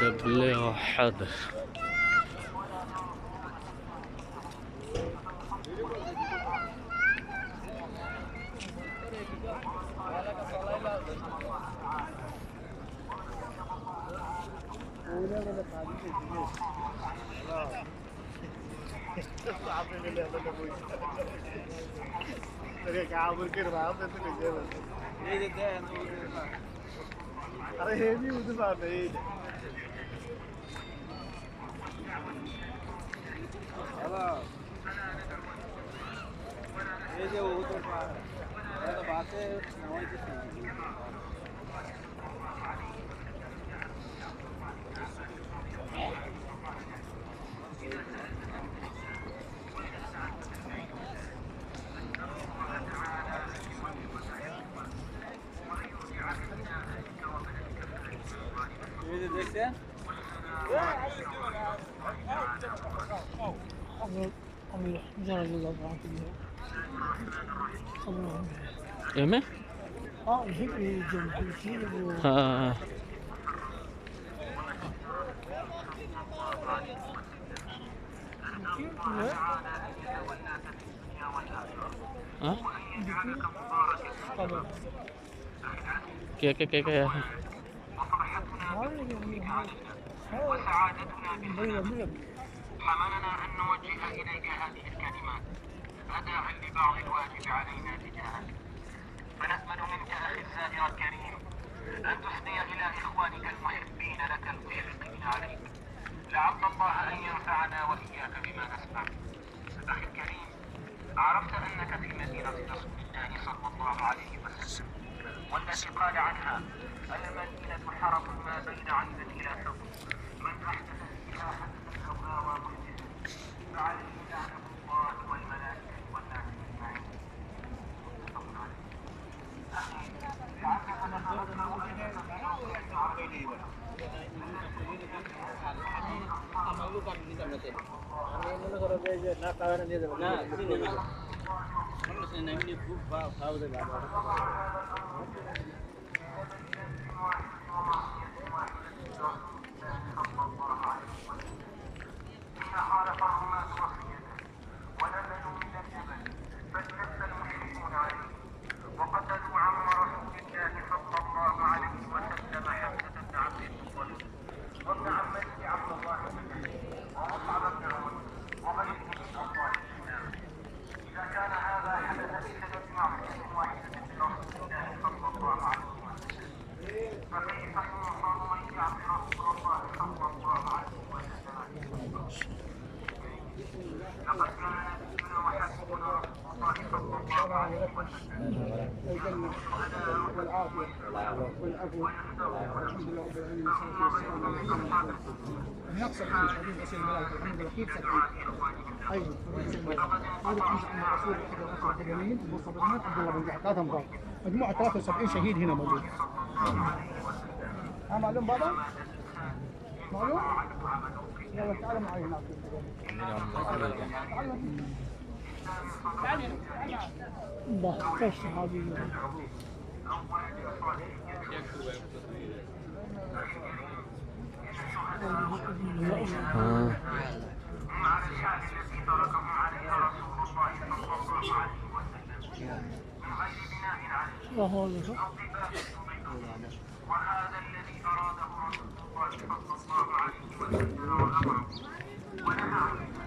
جاب لي حاضر. Eme? Ha. Ha? Kaya. وسعادتنا حملنا أن نوجه إليك هذه الكلمات أداء لبعض الواجب علينا تجاهك، فنأمل منك أخي الزائر الكريم أن تحضي إلى إخوانك المحبين لك المشفقين عليك، لعل الله أن ينفعنا وإياك بما نسمع. أخي الكريم، عرفت أنك في مدينة رسول الله صلى الله عليه وسلم، والتي قال عنها المدينة حرم ما بين عين إلى ثوب، من أحدث فيها حدثا أو آوى محدثا فعليه لعنة الله والملائكة والناس أجمعين. أخي، لعلك خالف الرماة وصيته ونزلوا من الجبل فاشتد المشركون عليه وقتلوا عم رسول الله صلى الله عليه وسلم حمزة بن عبد المطلب وابن عمته عبد الله ومصعب بن عمر وغيرهم من أبطال الإسلام. إذا كان هذا حدث بسبب معصية واحدة لرسول الله صلى الله عليه وسلم، فكيف ينصر من يعصي رسول الله صلى الله عليه وسلم؟ لقد كان نبينا وحبيبنا رسول الله صلى الله عليه وسلم الشهداء والعافية والعفو والحمد لله رب العالمين والصلاة والسلام على نقصد من حديث رسول الله محمد الرقيب سبعين أيضا هذا خمسة من الرسول أحد الأسرة اليمين المصطفى عبد الله بن جحش ثلاثة أنفار مجموعة 73 شهيد هنا موجود. معلوم بابا؟ معلوم؟ يلا تعال معي هناك. الله كيف صحابي وهذا الذي أراده رسول الله صلى الله عليه وسلم ونهى عنه